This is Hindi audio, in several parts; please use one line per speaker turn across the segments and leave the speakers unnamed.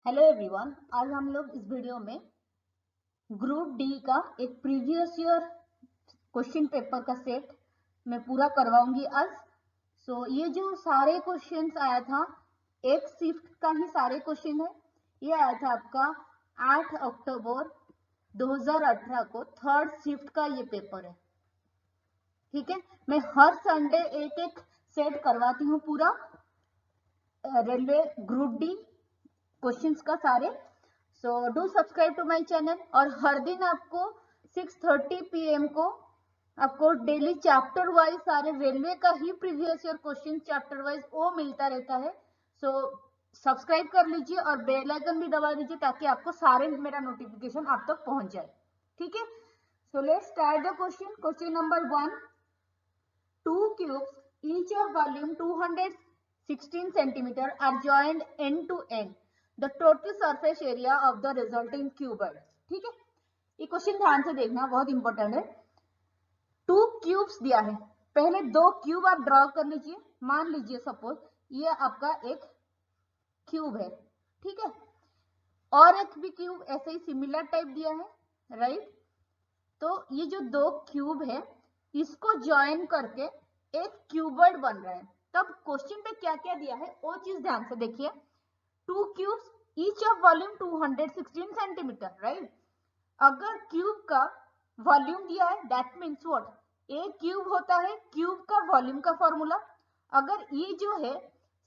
हेलो एवरीवन, आज हम लोग इस वीडियो में ग्रुप डी का एक प्रीवियस ईयर क्वेश्चन पेपर का सेट मैं पूरा करवाऊंगी आज। ये जो सारे क्वेश्चंस आया था, एक शिफ्ट का ही सारे क्वेश्चन है। ये आया था आपका 8 अक्टूबर 2018 को, थर्ड शिफ्ट का ये पेपर है। ठीक है, मैं हर संडे एक एक सेट करवाती हूँ पूरा रेलवे ग्रुप डी क्वेश्चंस का सारे। Do subscribe to my channel. और हर दिन आपको 6:30 PM को आपको डेली चैप्टर वाइज सारे रेलवे का ही previous year question chapter wise वो मिलता रहता है। सब्सक्राइब कर लीजिए और बेल आइकन भी दबा दीजिए ताकि आपको सारे मेरा नोटिफिकेशन आप तक पहुंच जाए। ठीक है, so let's start the question. Question number 1, 2 cubes each of volume 216 centimeter are joined end to end. The total surface area of the resulting cuboid. ठीक है, ये क्वेश्चन ध्यान से देखना, बहुत इंपॉर्टेंट है। 2 क्यूब्स दिया है, पहले 2 क्यूब आप ड्रॉ कर लीजिए। मान लीजिए सपोज ये आपका एक क्यूब है, ठीक है, और एक भी क्यूब ऐसे ही सिमिलर टाइप दिया है, राइट। तो ये जो 2 क्यूब है इसको ज्वाइन करके एक क्यूबॉइड बन रहा है। तब क्वेश्चन पे क्या क्या दिया है वो चीज ध्यान से देखिए। 2 cubes each of volume 216 centimetre, right. अगर क्यूब का वॉल्यूम दिया है that means what, A cube होता है क्यूब का वॉल्यूम का फॉर्मूला। अगर ये जो है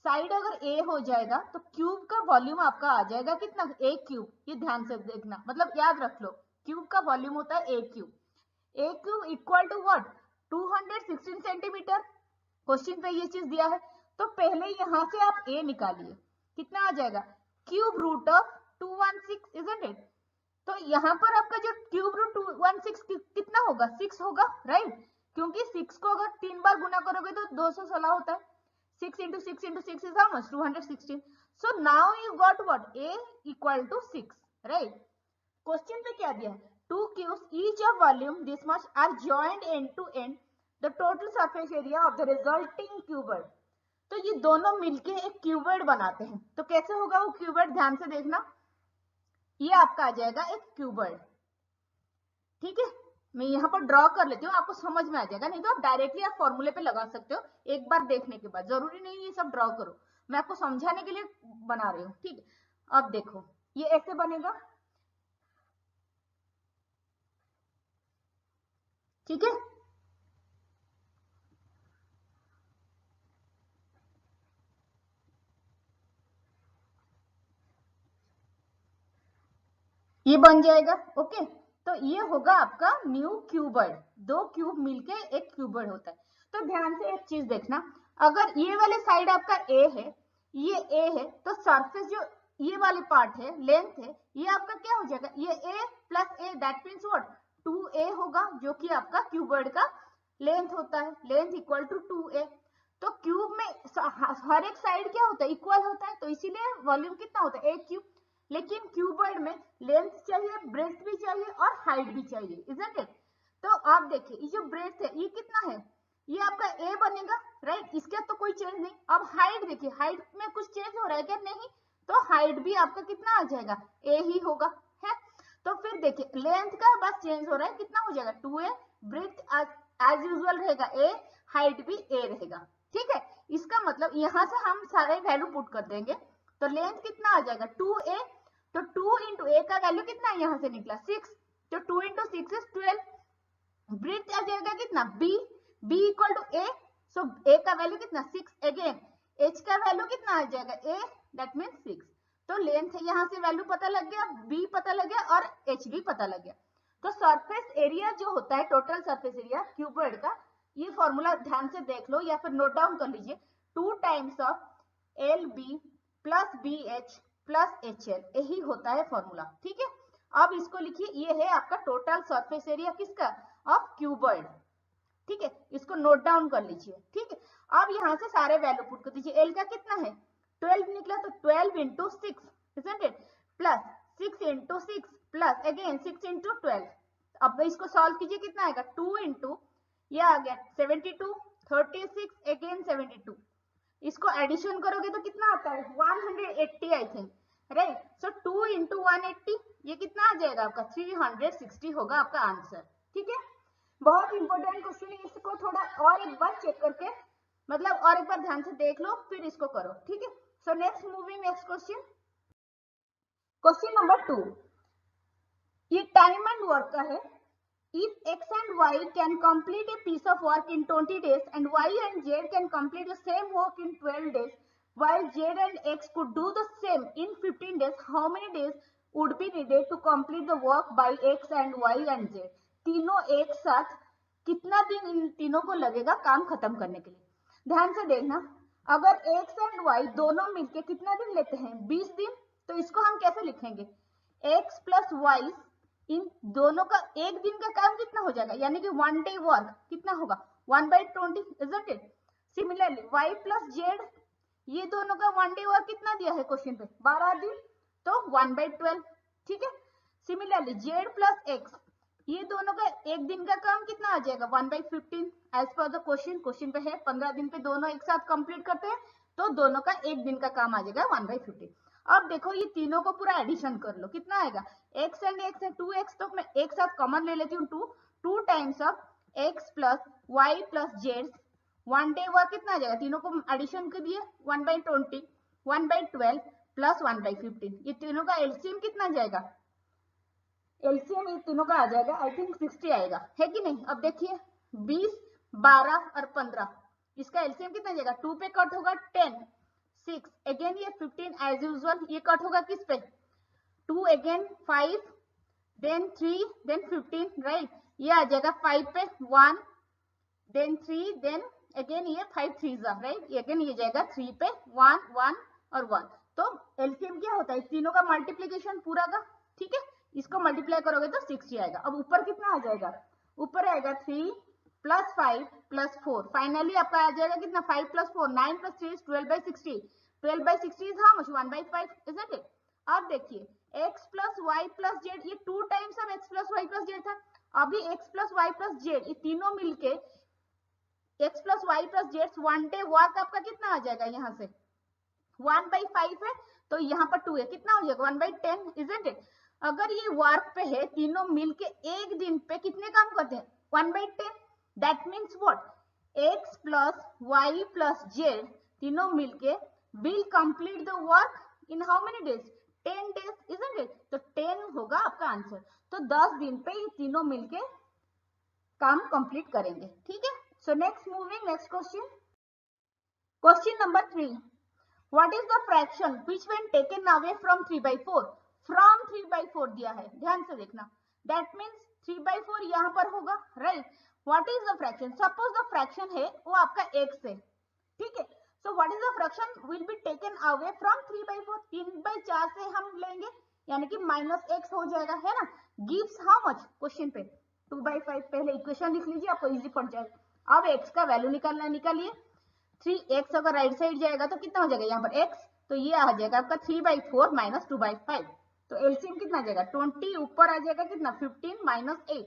साइड अगर ए हो जाएगा तो क्यूब का वॉल्यूम आपका आ जाएगा कितना, ए क्यूब। ये ध्यान से देखना, मतलब याद रख लो, क्यूब का वॉल्यूम होता है a cube. A cube equal to what, 216 centimetre. Question पे ये चीज दिया है तो पहले यहां से आप ए निकालिए, कितना आ जाएगा, cube root of 216, isn't it. तो यहाँ पर आपका जो क्यूब रूट 216 कितना होगा, 6 होगा, राइट। क्योंकि 6 को अगर 3 बार गुना करोगे तो 216 होता है। 6 into 6 into 6 is how much, 216. So now you got what, a equal to 6, right. Question पे क्या दिया है, 2 cubes each of volume this much are joined end to end. The total surface area of the resulting cuboid. तो ये दोनों मिलके एक क्यूबॉइड बनाते हैं। तो कैसे होगा वो क्यूबॉइड, ध्यान से देखना। ये आपका आ जाएगा एक क्यूबॉइड, ठीक है। मैं यहाँ पर ड्रॉ कर लेती हूँ, आपको समझ में आ जाएगा, नहीं तो आप डायरेक्टली आप फॉर्मूले पे लगा सकते हो एक बार देखने के बाद, जरूरी नहीं ये सब ड्रॉ करो, मैं आपको समझाने के लिए बना रही हूँ, ठीक है। अब देखो ये ऐसे बनेगा, ठीक है। ये बन जाएगा, ओके। तो ये होगा आपका न्यू क्यूबॉइड, 2 क्यूब मिलके एक क्यूबॉइड होता है। तो ध्यान से एक चीज देखना, अगर ये वाले साइड आपका ए है, ये ए है, तो सरफेस जो ये वाले पार्ट है, लेंथ है, ये आपका क्या हो जाएगा, ये a plus a, that means what, 2a होगा, जो कि आपका क्यूबॉइड का लेंथ होता है। Length equal to 2a। तो क्यूब में हर एक साइड क्या होता है, इक्वल होता है, तो इसीलिए वॉल्यूम कितना होता है, ए क्यूब। लेकिन क्यूबॉइड में लेंथ चाहिए, ब्रेड्थ भी चाहिए और हाइट भी चाहिए, इजंट इट। तो आप देखिए ये जो ब्रेड्थ है ये कितना है, ये आपका ए बनेगा, राइट। इसके तो कोई चेंज नहीं। अब हाइट देखिए, हाइट में कुछ चेंज हो रहा है क्या, नहीं। तो हाइट भी आपका कितना आ जाएगा, ए ही होगा, है। तो फिर देखिए लेंथ का बस चेंज हो रहा है, कितना हो जाएगा 2a, ब्रेड्थ एज यूजुअल रहेगा ए, हाइट भी ए रहेगा, ठीक है। इसका मतलब यहां से हम सारे वैल्यू पुट कर देंगे, तो लेंथ कितना आ जाएगा 2a, तो 2 इंटू ए का वैल्यू कितना यहां से निकला 6, तो 2 इंटू 6 इज 12। ब्रेड्थ आ जाएगा कितना b, b equal to a, so a का वैल्यू कितना 6, अगेन h का वैल्यू कितना आ जाएगा a, दैट मीन्स 6। तो लेंथ यहाँ से वैल्यू पता लग गया, b पता लग गया और h भी पता लग गया। तो सरफेस एरिया जो होता है, टोटल सरफेस एरिया क्यूबॉइड का, ये फॉर्मूला ध्यान से देख लो या फिर नोट डाउन कर लीजिए, 2 times of LB plus BH plus HL, यही होता है फॉर्मूला, ठीक है। अब इसको लिखिए, ये है आपका टोटल सरफेस एरिया किसका, ऑफ क्यूबॉइड, ठीक है। इसको नोट डाउन कर लीजिए, ठीक है। अब यहाँ से सारे वैल्यू पुट कर दीजिए। एल का कितना है 12 निकला, तो 12 into 6, isn't it, plus 6 into 6 plus again 6 into 12। अब इसको सॉल्व कीजिए, कितना आएगा 2 इंटू, ये आ गया 72, 36 अगेन 72। इसको एडिशन करोगे तो कितना आता है 180 I think, right. So 2 into 180 ये कितना आ जाएगा आपका 360 होगा आपका आंसर। ठीक है, बहुत इंपॉर्टेंट क्वेश्चन है, इसको थोड़ा और एक बार चेक करके मतलब और एक बार ध्यान से देख लो फिर इसको करो। ठीक है, so next moving next question, question number 2, ये टाइम एंड वर्क का है। If x and y can complete a piece of work in 20 days and y and z can complete the same work in 12 days, while z and x could do the same in 15 days, how many days would be needed to complete the work by x and y and z? तीनों एक साथ कितना दिन इन तीनों को लगेगा काम खत्म करने के लिए? ध्यान से देखना, अगर x and y दोनों मिलके कितना दिन लेते हैं 20 दिन, तो इसको हम कैसे लिखेंगे? x प्लस वाई, इन दोनों का एक दिन का काम कितना हो जाएगा, यानी कि 1 डे वर्क कितना होगा 1/20, isn't it? Similarly y plus z, ये दोनों का 1 डे वर्क कितना दिया है क्वेश्चन पे 12 दिन, तो 1/12। ठीक है, सिमिलरली z प्लस x, ये दोनों का एक दिन का काम कितना आ जाएगा 1/15 as per the question. Question पे है 15 दिन पे दोनों एक साथ कंप्लीट करते हैं, तो दोनों का एक दिन का काम आ जाएगा 1/15। अब देखो ये तीनों को पूरा एडिशन कर लो, कितना आएगा x एंड x है 2x, तो मैं एक साथ कॉमन ले लेती हूँ 2 times of x plus y plus z, 1 day work कितना आ जाएगा, तीनों को एडिशन कर दिए 1/20 1/12 प्लस 1/15, ये तीनों का एलसीएम कितना जाएगा, एलसीएम ये तीनों का आ जाएगा आई थिंक 60 आएगा, है कि नहीं? अब देखिए 20 12 और 15, इसका एलसीएम कितना जाएगा, 2 पे कट होगा 10 6 अगेन ये 15 एज यूजुअल, ये कट होगा किस पे 2 अगेन 5 देन 3 देन 15, राइट? ये आ जाएगा 5 पे 1 देन 3 देन अगेन ये 5 3 राइट, ये अगेन ये जाएगा 3 पे 1 1 और 1, तो एलसीएम क्या होता है तीनों का मल्टीप्लीकेशन पूरा का। ठीक है, इसको मल्टीप्लाई करोगे तो 60 आएगा। अब ऊपर कितना आ जाएगा, ऊपर आएगा 3 प्लस 5 प्लस 4, फाइनली आपका आ जाएगा कितना 5 plus 4 9 plus 3 is 12/60, 12/60 is how much 1/5, isn't it? अब देखिए x plus y plus z, ये 2 times of x plus y plus z था, अभी x plus y plus z ये तीनों मिलके x plus y plus z 1 day work आपका कितना आ जाएगा, यहाँ से 1/5 है तो यहाँ पर 2 है, कितना हो जाएगा 1/10, इजंट इट? अगर ये वर्क पे है तीनों मिलके एक दिन पे कितने काम करते हैं 1/10, that means what, x plus y plus z तीनों मिलके will complete the work in how many days 10 days, isn't it? तो 10 होगा आपका आंसर, तो 10 दिन पे ये तीनों मिलके काम कंप्लीट करेंगे। ठीक है, so next moving next question, question number 3, What is the fraction which when taken away from 3/4? From 3/4 दिया है, ध्यान से देखना, that means 3/4 यहाँ पर होगा, right? What is the fraction? Suppose the fraction है वो आपका x है, ठीक है? So what is the fraction will be taken away from 3/4? 3/4 से हम लेंगे, यानी कि -x हो जाएगा, है ना? Gives how much? क्वेश्चन पे 2/5, पहले इक्वेशन लिख लीजिए, आपको इजी पड़ जाएगा। अब x का वैल्यू निकालना, निकालिए 3x अगर राइट साइड जाएगा तो कितना हो जाएगा यहाँ पर x, तो ये आ जाएगा आपका 3/4 माइनस 2/5, तो एलसीएम कितना आ जाएगा 20, ऊपर आ जाएगा कितना 15 माइनस 8,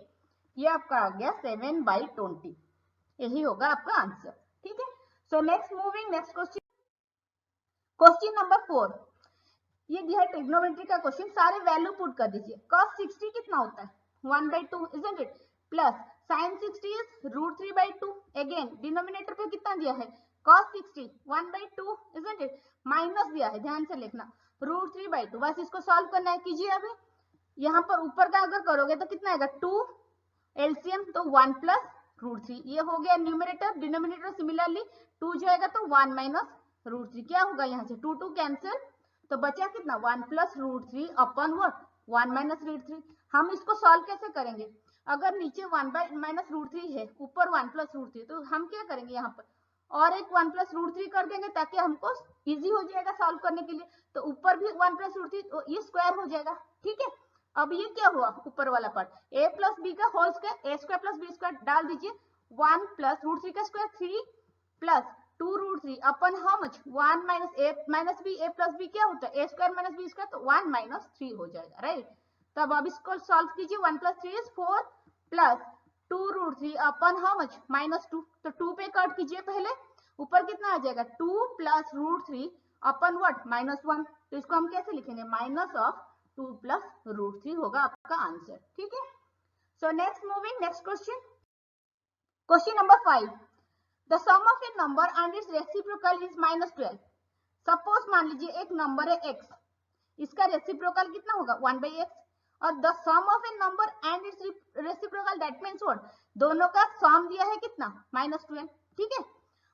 ये आपका आ गया 7/20, यही होगा आपका आंसर। ठीक है, so next moving next question, question number 4, ये दिया है ट्रिग्नोमेट्री का क्वेश्चन, सारे वैल्यू पुट कर दीजिए। cos 60 कितना होता है 1/2, isn't it? Plus sin 60 is √3/2, again denominator पे कितना दिया है cos 60 1/2, इजंट इट? माइनस दिया है, ध्यान से लिखना √3/2, बस इसको सॉल्व करना है, कीजिए। अभी यहाँ पर ऊपर का अगर करोगे तो कितना आएगा 2 एलसीएम, तो 1 प्लस √3, ये हो गया न्यूमरेटर, डिनोमिनेटर सिमिलरली 2 जाएगा तो 1 माइनस √3, क्या होगा यहाँ से 2 कैंसिल, तो बचा कितना 1 प्लस √3 अपन व्हाट 1 माइनस √3। हम इसको सॉल्व कैसे करेंगे, अगर नीचे 1 माइनस √3 है, ऊपर 1 प्लस √3, तो हम क्या करेंगे यहाँ पर और एक 1 प्लस √3 कर देंगे ताकि हमको इजी हो जाएगा सॉल्व करने के लिए, तो ऊपर भी 1 प्लस √3, तो ये स्क्वायर हो जाएगा। ठीक है, अब ये क्या हुआ ऊपर वाला पार्ट a प्लस बी का whole square, a square plus b square डाल दीजिए, 1 प्लस √3 का स्क्वायर 3 प्लस 2√3 अपन how much 1 minus a minus b, a plus b क्या होता है a square minus b square, तो 1 माइनस 3 हो जाएगा, राइट? तब अब इसको सॉल्व कीजिए, 1 प्लस 3 इज 4 प्लस 2√3 अपन हाउ मच -2, तो 2 पे कट कीजिए, पहले ऊपर कितना आ जाएगा 2 प्लस √3 अपन व्हाट -1, तो इसको हम कैसे लिखेंगे माइनस ऑफ 2 प्लस √3 होगा आपका आंसर, ठीक है। So next moving next question, question number 5, the sum of a number and its reciprocal is -12। Suppose मान लीजिए एक नंबर है x, इसका रेसिप्रोकल कितना होगा 1/x, और the sum of a number and its reciprocal that means what, दोनों का सम दिया है कितना -12, ठीक है।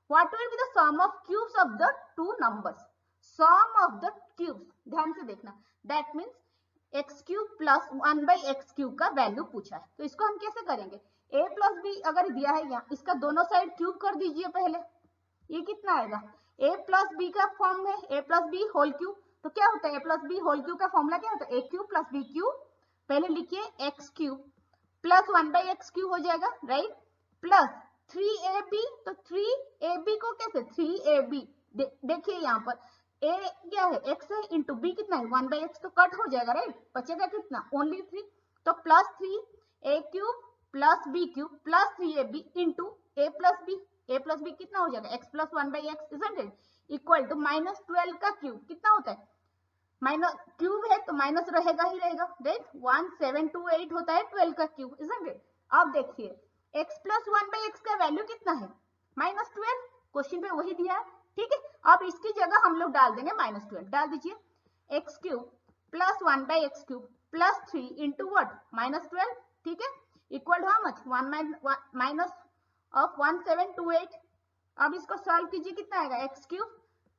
What will be the sum of cubes of the two numbers, sum of the cubes, ध्यान से देखना, that means x³ plus 1/x³ का वैल्यू पूछा है, तो इसको हम कैसे करेंगे, a प्लस बी अगर दिया है यहाँ, इसका दोनों साइड क्यूब कर दीजिए पहले, ये कितना आएगा a प्लस बी का फॉर्म में a plus b whole cube, तो क्या होता है a plus b whole cube का फॉर्मूला क्या होता है a³ प्लस b³, पहले लिखिए x³ प्लस 1/x³ हो जाएगा, राइट, प्लस 3ab, तो 3ab को कैसे 3ab, देखिए यहाँ पर a क्या है x है, इंटू b कितना है 1/x, तो कट हो जाएगा, राइट, बचेगा कितना ओनली 3, तो plus 3a³ plus b³ plus 3ab into a plus b कितना हो जाएगा x plus 1/x, isn't it, equal to -12 का क्यूब कितना होता है, माइनस क्यूब है तो माइनस रहेगा ही रहेगा, राइट, 1728 होता है 12 का क्यूब, इजंट इट। अब देखिए x प्लस 1/x का वैल्यू कितना है -12, क्वेश्चन पे वही दिया है, ठीक है। अब इसकी जगह हम लोग डाल देंगे -12, डाल दीजिए x³ plus 1/x³ plus 3 into what -12, ठीक है, equal to how much minus of 1728। अब इसको सॉल्व कीजिए, कितना आएगा x³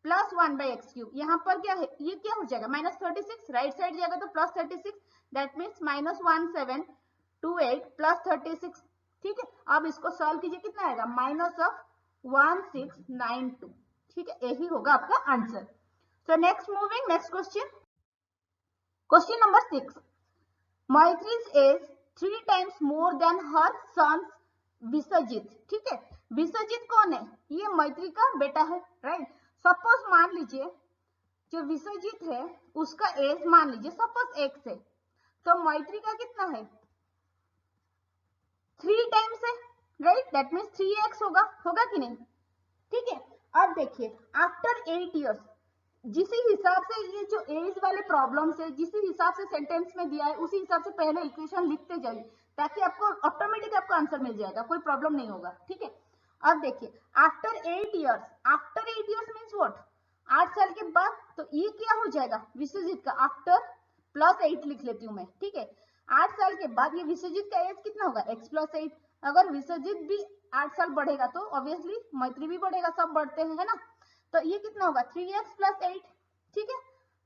प्लस 1/x³, यहाँ पर क्या है, ये क्या हो जाएगा -36, राइट साइड जाएगा तो प्लस 36, दैट मीन्स -1728 प्लस 36, ठीक है। अब इसको सॉल्व कीजिए, कितना आएगा माइनस ऑफ 1692, ठीक है, यही होगा आपका answer. So next moving next question, question number 6, Maitri's age 3 times more than her sons विसर्जित, ठीक है, विसर्जित कौन है, ये मैत्री का बेटा है, राइट। सपोज मान लीजिए जो विसर्जित है उसका एज मान लीजिए सपोज x है, तो मैत्री का कितना है 3 टाइम्स है, राइट, दैट मीन्स 3x होगा कि नहीं, ठीक है। अब देखिए आफ्टर 8 इयर्स, जिस हिसाब से ये जो एज वाले प्रॉब्लम्स है, जिस हिसाब से सेंटेंस में दिया है उसी हिसाब से पहले इक्वेशन लिखते जाइए, ताकि आपको ऑटोमेटिक आपको आंसर मिल जाएगा, कोई प्रॉब्लम नहीं होगा, ठीक है। अब देखिए after 8 years, after 8 years means what 8 साल के बाद, तो ये क्या हो जाएगा विश्वजीत का आफ्टर प्लस 8 लिख लेती हूँ मैं, ठीक है। 8 साल के बाद ये विश्वजीत का एज कितना होगा x प्लस 8, अगर विश्वजीत भी 8 साल बढ़ेगा तो ऑब्वियसली मैत्री भी बढ़ेगा, सब बढ़ते हैं, है ना, तो ये कितना होगा 3x प्लस 8, ठीक है,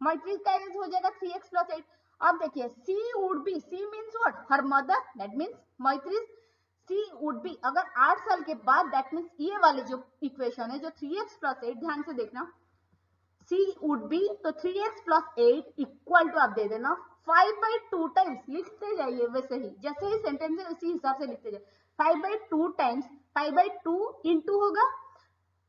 मैत्री का एज हो जाएगा 3x प्लस 8। अब देखिए she would be, she means what her mother, that means Maitri she would B, अगर 8 साल के बाद, दैट मीन्स ये वाले जो इक्वेशन है जो 3x प्लस 8, ध्यान से देखना, सी वुड बी, तो 3x प्लस 8 इक्वल टू आप दे देना 5/2 टाइम्स, लिखते जाइए वैसे ही जैसे ही सेंटेंस है उसी हिसाब से लिखते जाइए, 5/2 टाइम्स 5/2 इंटू होगा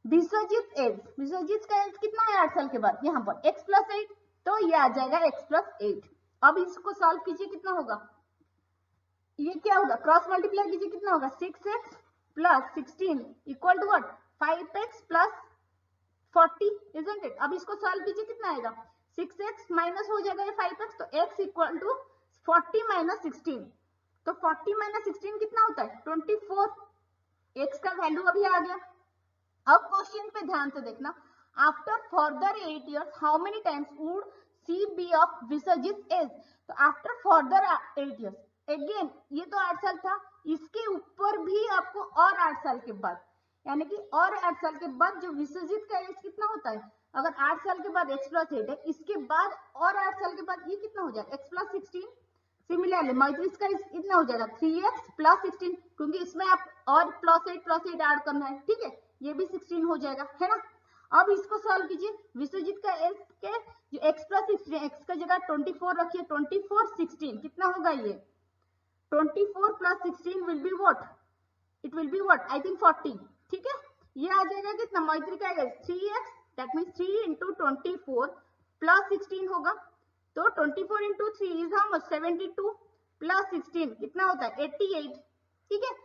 विसर्जित एज, विसर्जित का एज कितना है 8 साल के बाद, यहाँ पर x प्लस 8, तो ये आ जाएगा x प्लस 8। अब इसको सॉल्व कीजिए, कितना होगा, ये क्या होगा क्रॉस मल्टीप्लाई कीजिए, कितना होगा 6x plus 16 equal to what 5x plus 40, isn't it. अब इसको सॉल्व कीजिए, कितना आएगा 6x माइनस हो जाएगा 5x, तो x इक्वल टू 40 माइनस 16, तो 40 माइनस 16 कितना होता है 24, x का वैल्यू अभी आ गया। अब क्वेश्चन पे ध्यान से देखना, after further 8 years how many times would C be of विसर्जित एज, तो आफ्टर फर्दर 8 इयर्स, अगेन ये तो 8 साल था, इसके ऊपर भी आपको और 8 साल के बाद, यानी कि और 8 साल के बाद जो विसर्जित का एज कितना होता है, अगर 8 साल के बाद x प्लस 8 है, इसके बाद और 8 साल के बाद ये कितना हो जाएगा x प्लस 16, सिमिलरली मैत्री का इतना हो जाएगा 3x प्लस 16, क्योंकि इसमें आप और प्लस 8 ऐड करना है, ठीक है, ये भी 16 हो जाएगा, है ना। अब इसको सॉल्व कीजिए, विश्वजीत का एज के जो x प्लस 16, x का जगह 24 रखिए, 24 16 कितना होगा ये 24 plus 16 will be what, it will be what I think 40, ठीक है, ये आ जाएगा कितना मैत्री का age 3x, that means 3 into 24 plus 16 होगा, तो 24 into 3 is how much 72 plus 16 कितना होता है 88, ठीक है।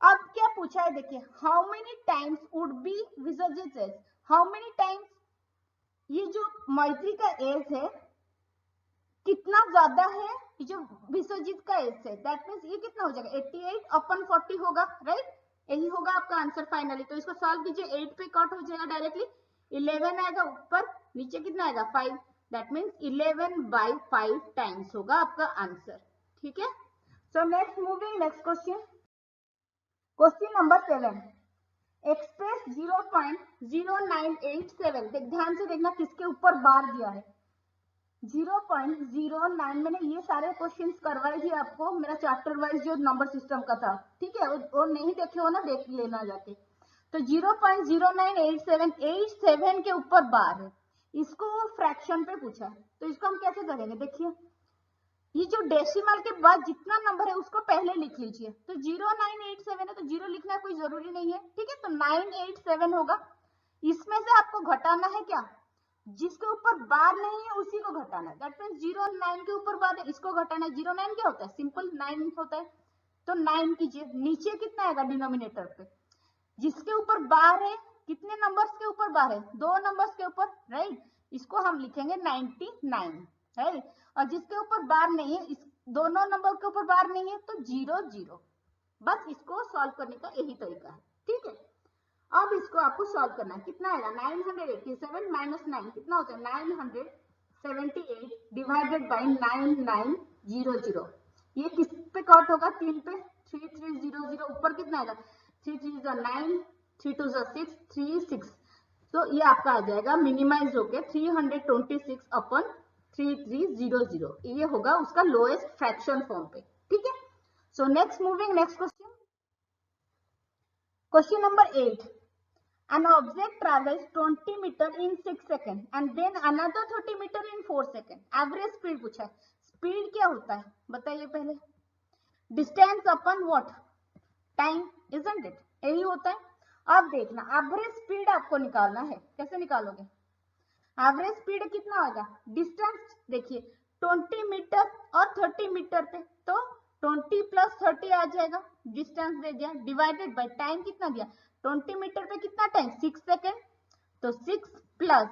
अब क्या पूछा है देखिए, how many times would be विसर्जित एज, हाउ मेनी टाइम्स ये जो मैत्री का एज है कितना ज्यादा है, ये जो विश्वजीत का एज है, दैट मीन्स ये कितना हो जाएगा 88/40 होगा, राइट। यही होगा आपका आंसर फाइनली। तो इसको सॉल्व कीजिए, 8 पे कट हो जाएगा डायरेक्टली, 11 आएगा ऊपर, नीचे कितना आएगा 5, दैट मीन्स 11/5 टाइम्स होगा आपका आंसर, ठीक है। So next moving next question, question number 7, express 0.0987, ध्यान से देखना किसके ऊपर बार दिया है 0.09। मैंने ये सारे क्वेश्चंस करवाए थे आपको, मेरा चैप्टर वाइज जो नंबर सिस्टम का था, ठीक है, वो नहीं देखे हो ना, देख लेना जाके। तो 0.0987 के ऊपर बार है, इसको फ्रैक्शन पे पूछा है, तो इसको हम कैसे करेंगे, देखिए ये जो डेसिमल के बाद जितना नंबर है उसको पहले लिख लीजिए। तो 0987 है तो 0 लिखना कोई जरूरी नहीं है, ठीक है। तो 987 होगा, इसमें से आपको घटाना है क्या, जिसके ऊपर बार नहीं है उसी को घटाना है, दैट मींस 09 के ऊपर बार है, इसको घटाना है। 09 क्या होता है, सिंपल 9 होता है, तो 9 कीजिए, नीचे कितना आएगा डिनोमिनेटर पे, जिसके ऊपर बार है, कितने नंबर्स के ऊपर बार है, 2 नंबर्स के ऊपर, राइट, इसको हम लिखेंगे 99, राइट। और जिसके ऊपर बार नहीं है, इस दोनों नंबर के ऊपर बार नहीं है, तो 00। बस इसको सॉल्व करने का यही तरीका है, ठीक है। अब इसको आपको सॉल्व करना है, कितना आएगा 987 माइनस 9 कितना होता है 978 डिवाइडेड बाई 9900। ये किस पे कट होगा, 3 पे, 3300, ऊपर कितना आएगा 3 3 9, 3 2 6, 3 6, तो ये आपका आ जाएगा मिनिमाइज होके 326/3300, ये होगा उसका लोएस्ट फ्रैक्शन फॉर्म पे, ठीक है। So next moving next question, question number 8, an object travels 20 meter in 6 seconds and then another 30 meter in 4 seconds, average speed पूछा है। स्पीड क्या होता है बताइए पहले, distance upon what, time, isn't it, यही होता है। अब देखना एवरेज स्पीड आपको निकालना है, कैसे निकालोगे, एवरेज स्पीड कितना होगा, डिस्टेंस देखिए 20 मीटर और 30 मीटर पे, तो 20 प्लस 30 आ जाएगा, डिस्टेंस दे दिया, डिवाइडेड बाय टाइम कितना दिया, 20 मीटर पे कितना टाइम 6 सेकेंड, तो 6 प्लस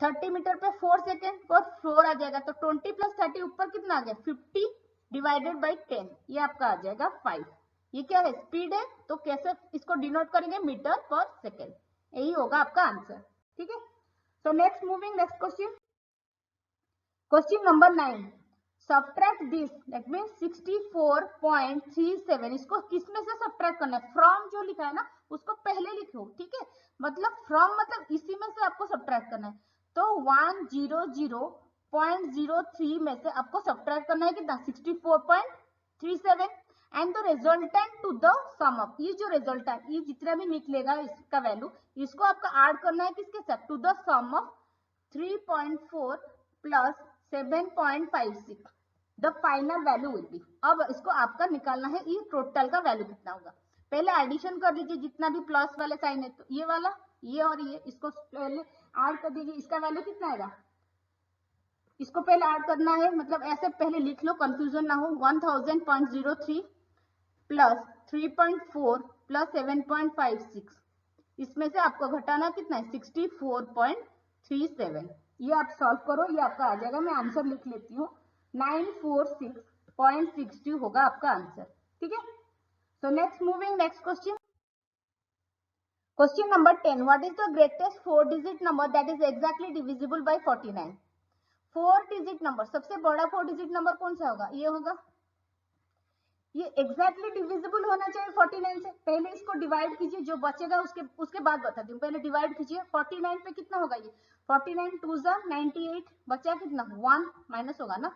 30 मीटर पे 4 सेकेंड और 4 आ जाएगा, तो 20 प्लस 30 ऊपर कितना आ गया 50 डिवाइडेड बाई 10, ये आपका आ जाएगा 5। ये क्या है स्पीड है, तो कैसे इसको डिनोट करेंगे मीटर पर सेकेंड, यही होगा आपका आंसर, ठीक है। So next moving next question. Question number 9. Subtract this, that means 64.37, इसको किसमें से सब्ट्रैक्ट करना है, फ्रॉम जो लिखा है ना उसको पहले लिखो, ठीक है, मतलब फ्रॉम मतलब इसी में से आपको सब्ट्रैक्ट करना है। तो 100.03 में से आपको सब्ट्रैक्ट करना है कितना 64.37 and the resultant to the sum of, ये जो रिजल्टेंट ये जितना भी निकलेगा इसका वैल्यू, इसको आपका ऐड करना है किसके साथ, to the sum of 3.4 plus 7.56, the final value will be. अब इसको आपका निकालना है ये टोटल का वैल्यू कितना होगा, पहले एडिशन कर लीजिए जितना भी प्लस वाले साइन है, तो ये वाला ये और ये इसको पहले ऐड कर दीजिए, इसका वैल्यू कितना आएगा, इसको पहले ऐड करना है, मतलब ऐसे पहले लिख लो कंफ्यूजन ना हो, 1000.03 प्लस 3.4 प्लस 7.56, इसमें से आपको घटाना कितना है 64.37, ये आप सॉल्व करो, ये आपका आ जाएगा, मैं आंसर लिख लेती हूँ 946.62 होगा आपका आंसर, ठीक है। So next moving next question, question number 10, what is the greatest 4 digit number that is exactly divisible by 49। 4 digit number, सबसे बड़ा 4 डिजिट नंबर कौन सा होगा, ये होगा, ये एग्जैक्टली डिविजिबल होना चाहिए 49 से, पहले इसको डिवाइड कीजिए, जो बचेगा उसके बाद बताती हूँ, पहले डिवाइड कीजिए, 49 पे कितना होगा ये 49 2 जा 98, बचा कितना 1 माइनस होगा ना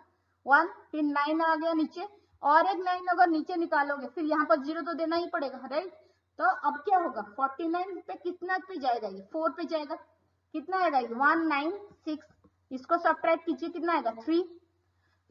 1, फिर 9 आ गया नीचे, और एक 9 अगर नीचे निकालोगे फिर यहाँ पर 0 तो देना ही पड़ेगा, राइट। तो अब क्या होगा 49 पे कितना पे जाएगा, ये 4 पे जाएगा, कितना आएगा 196, इसको सब्ट्रैक्ट कीजिए कितना आएगा 3,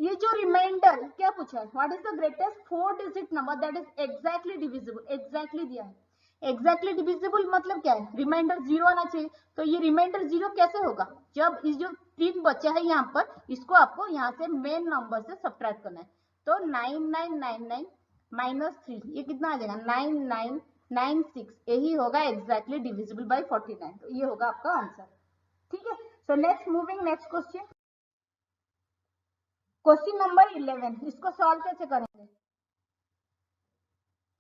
ये जो रिमाइंडर क्या पूछा है, what is the greatest 4 digit number that is exactly divisible, exactly दिया है, एग्जैक्टली डिविजिबल मतलब क्या है, रिमाइंडर 0 आना चाहिए, तो ये रिमाइंडर 0 कैसे होगा, जब इस जो 3 बचा है यहाँ पर, इसको आपको यहाँ से मेन नंबर से सब्ट्रैक्ट करना है, तो 9999 माइनस 3, ये कितना आ जाएगा 9996, यही होगा एग्जैक्टली डिविजिबल बाय 49, तो ये होगा आपका आंसर, ठीक है। So next moving next question, question number 11, इसको सॉल्व कैसे करेंगे?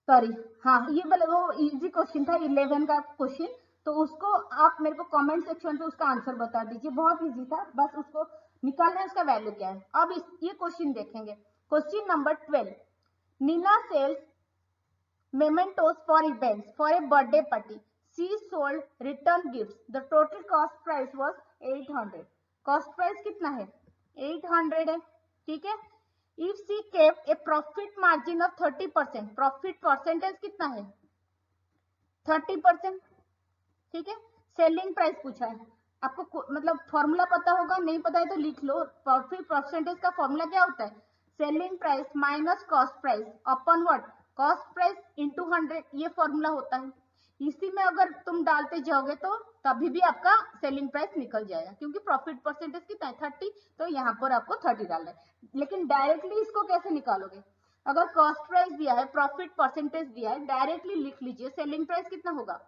सॉरी, हाँ ये वाला वो इजी क्वेश्चन था 11 का क्वेश्चन, तो उसको आप मेरे को कमेंट सेक्शन पे उसका आंसर बता दीजिए, बहुत इजी था, बस उसको निकालना है उसका वैल्यू क्या है। अब ये क्वेश्चन देखेंगे, question number 12, Nina sells mementos for events for a birthday party. She sold return gifts. The total cost price was 800. Cost price कितना है? 800 है, ठीक है। If she kept a profit margin of 30%, profit percentage कितना है? 30%, ठीक है। सेलिंग प्राइस पूछा है, आपको मतलब फॉर्मूला पता होगा, नहीं पता है तो लिख लो। प्रॉफिट परसेंटेज का फॉर्मूला क्या होता है? Selling price minus cost price upon what? Cost price into 100, ये फॉर्मूला होता है। इसी में अगर तुम डालते जाओगे तो तभी भी आपका सेलिंग प्राइस निकल जाएगा, क्योंकि प्रॉफिट परसेंटेज कितना है? 30, तो यहाँ पर आपको 30 डालना है। लेकिन डायरेक्टली इसको कैसे निकालोगे? अगर कॉस्ट प्राइस दिया है, प्रॉफिट परसेंटेज दिया है, डायरेक्टली लिख लीजिए सेलिंग प्राइस कितना होगा?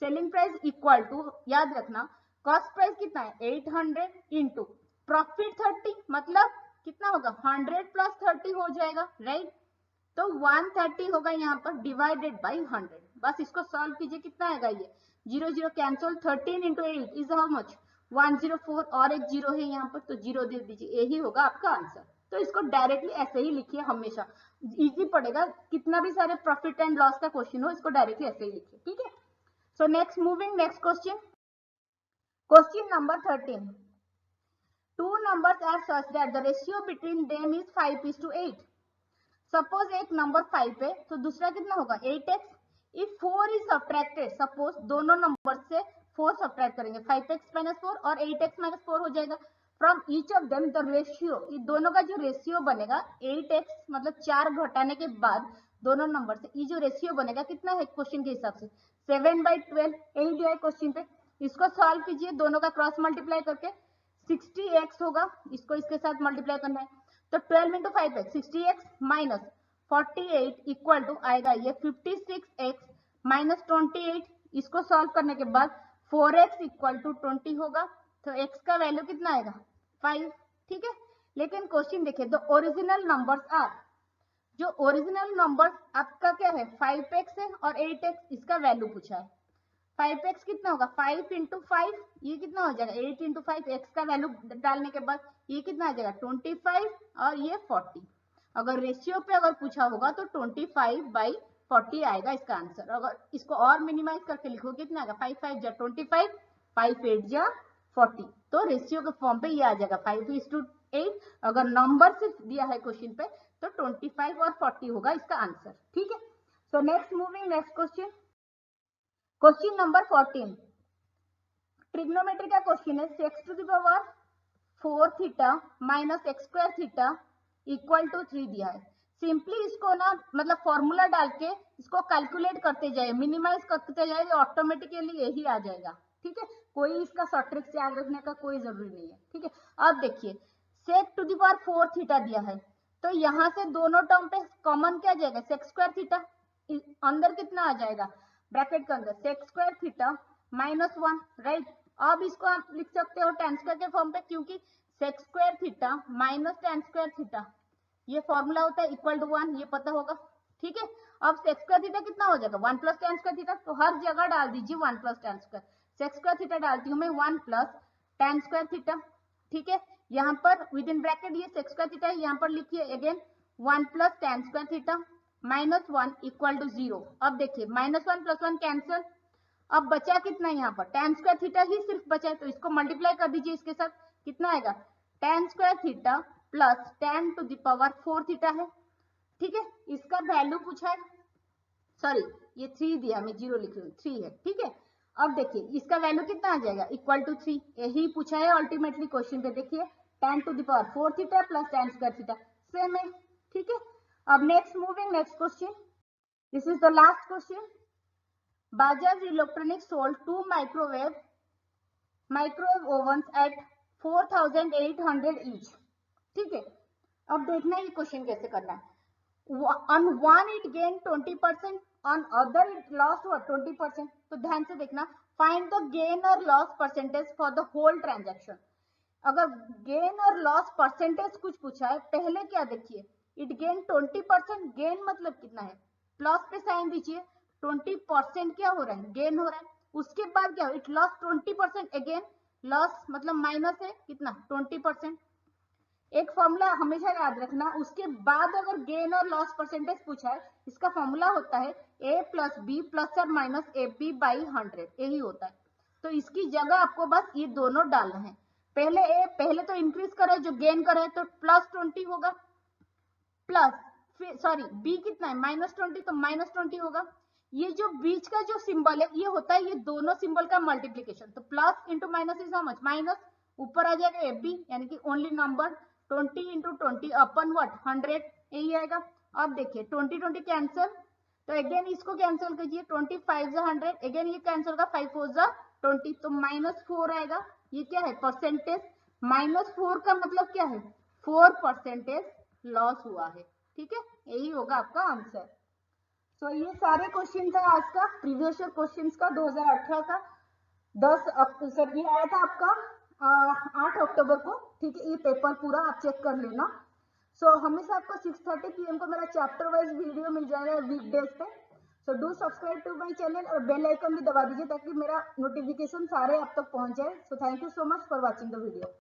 सेलिंग प्राइस इक्वल टू, याद रखना, कॉस्ट प्राइस कितना है? 800 इंटू प्रॉफिट 30, मतलब कितना होगा? 100 प्लस 30 हो जाएगा, राइट। तो 130 होगा यहाँ पर, डिवाइडेड बाई 100। बस इसको सॉल्व कीजिए, कितना आएगा? ये 0 0 cancel, 13 into 8 is how much? 104, और एक जीरो है यहाँ पर तो जीरो दे दीजिए, यही होगा आपका आंसर। तो इसको डायरेक्टली ऐसे ही लिखिए, हमेशा इजी पड़ेगा, कितना भी सारे प्रॉफिट एंड लॉस का क्वेश्चन हो, इसको डायरेक्टली ऐसे ही लिखिए, ठीक है। So next moving next question. Question number 13. Two numbers are such that the ratio between them is 5:8. Suppose एक नंबर 5 है तो दूसरा कितना होगा? 8x. If 4 is subtracted, suppose दोनों नंबर से 4 सब्ट्रैक्ट करेंगे, 5x minus 4 और 8x minus 4 हो जाएगा। From each of them the ratio, ये दोनों का जो रेशियो बनेगा 8x, मतलब 4 घटाने के बाद दोनों नंबर से ये जो रेशियो बनेगा कितना है क्वेश्चन के हिसाब से? 7/12, यही दिया है क्वेश्चन पे। इसको सॉल्व कीजिए, दोनों का क्रॉस मल्टीप्लाई करके 60x होगा, इसको इसके साथ मल्टीप्लाई करना है, तो 12 into 5x 60x minus 48 equal to आएगा ये 56x माइनस 28। इसको सॉल्व करने के बाद 4x इक्वल टू 20 होगा, तो x का वैल्यू कितना आएगा? 5, ठीक है। लेकिन क्वेश्चन देखिए, द ओरिजिनल नंबर्स आर, जो ओरिजिनल नंबर आपका क्या है? 5x है और 8x, इसका वैल्यू पूछा है। 5x कितना होगा? 5 इंटू 5, ये कितना हो जाएगा? 8 इंटू 5, x का वैल्यू डालने के बाद ये कितना आ जाएगा? 25 और ये 40। अगर रेशियो पे अगर पूछा होगा तो 25/40 आएगा इसका आंसर। अगर इसको और मिनिमाइज करके लिखो कितना आएगा? 5 5 जा 25, 5 8 जा 40, तो रेशियो के फॉर्म पे ये आ जाएगा 5:8। अगर नंबर से दिया है क्वेश्चन पे तो 25 और 40 होगा इसका आंसर, ठीक है। So next moving next question, question number 14, trigonometry का क्वेश्चन है। x to the power 4 theta minus x square theta equal to 3 दिया है। सिंपली इसको ना मतलब फॉर्मूला डाल के इसको कैलकुलेट करते जाए, मिनिमाइज करते जाए, ऑटोमेटिकली यही आ जाएगा, ठीक है। कोई इसका शॉर्ट ट्रिक याद रखने का कोई जरूरी नहीं है, ठीक है। अब देखिए, सेक टू द पावर 4 थीटा दिया है, तो यहाँ से दोनों टर्म पे कॉमन क्या जाएगा? सेक स्क्वायर थीटा, अंदर कितना आ जाएगा ब्रैकेट के अंदर? Sec square theta minus 1, right. अब इसको आप लिख सकते हो tan स्क्वायर के फॉर्म पे, क्योंकि sec square theta minus tan square theta ये फॉर्मूला होता है इक्वल टू 1, ये पता होगा, ठीक है। अब सेक स्क्वायर थीटा कितना हो जाएगा? 1 प्लस tan स्क्वायर थीटा, तो हर जगह डाल दीजिए 1 plus tan square. Sec square theta डालती हूँ मैं 1 प्लस tan स्क्वायर थीटा, ठीक है। यहाँ पर विद इन ब्रैकेट ये सेक स्क्वायर थीटा है, यहाँ पर लिखिए again 1 plus tan square theta minus 1 equal to 0। अब देखिए -1 + 1 कैंसिल, अब बचा कितना यहाँ पर? tan स्क्वायर थीटा ही सिर्फ बचा है, तो इसको मल्टीप्लाई कर दीजिए इसके साथ, कितना आएगा? tan square theta plus tan to the power 4 theta है, ठीक है। इसका वैल्यू पूछा है, सॉरी ये 3 दिया, मैं 0 लिख रही हूँ, 3 है, ठीक है। अब देखिए इसका वैल्यू कितना आ जाएगा? इक्वल टू 3, यही पूछा है अल्टीमेटली क्वेश्चन पे। देखिए tan to the power 4 theta plus tan square theta same है, ठीक है। अब next moving next question, this is the last question. Bajaj Electronics sold 2 microwave ovens at 4,800 each, ठीक है। अब देखना ये क्वेश्चन कैसे करना है। On one it gained 20%, on other it lost 20%। तो ध्यान से देखना, फाइंड द गेन और loss percentage for the whole transaction. अगर गेन और लॉस परसेंटेज कुछ पूछा है, पहले क्या देखिए, इट गेन 20%, गेन मतलब कितना है, प्लस पे साइन दीजिए, 20% क्या हो रहा है, गेन हो रहा है। उसके बाद क्या हो, इट लॉस 20%, अगेन लॉस मतलब माइनस है कितना, 20%। एक फॉर्मूला हमेशा याद रखना, उसके बाद अगर गेन और लॉस परसेंटेज पूछा है, इसका फॉर्मूला होता है a प्लस बी प्लस और माइनस ए बी बाई 100, यही होता है। तो इसकी जगह आपको बस ये दोनों डालना है। पहले ए, पहले तो इंक्रीज करे, जो गेन करे तो प्लस 20 होगा, प्लस फिर सॉरी बी कितना है -20, तो -20 होगा। ये जो बीच का जो सिंबल है ये होता है ये दोनों सिंबल का मल्टीप्लीकेशन, तो plus into minus is how much, minus, ऊपर आ जाएगा ए बी यानी कि only number, 20 into 20 upon what 100, यही आएगा। अब देखिए 20 कैंसिल, तो अगेन इसको कैंसिल कीजिए, 25 100, अगेन ये कैंसिल होगा, 5 4 20, तो -4 आएगा। ये क्या है, परसेंटेज, -4 का मतलब क्या है, 4% लॉस हुआ है, ठीक है, यही होगा आपका आंसर। तो ये सारे क्वेश्चन था आज का, प्रीवियस ईयर क्वेश्चन का 2018 का 10 ये आया था आपका 8 अक्टूबर को, ठीक है। ये पेपर पूरा आप चेक कर लेना। सो हमेशा आपको 6:30 PM को मेरा चैप्टर वाइज वीडियो मिल जाएगा वीकडेज पे। So do subscribe to my channel और बेल आइकन भी दबा दीजिए ताकि मेरा नोटिफिकेशन सारे आप तक पहुंच जाए। So thank you so much for watching the video.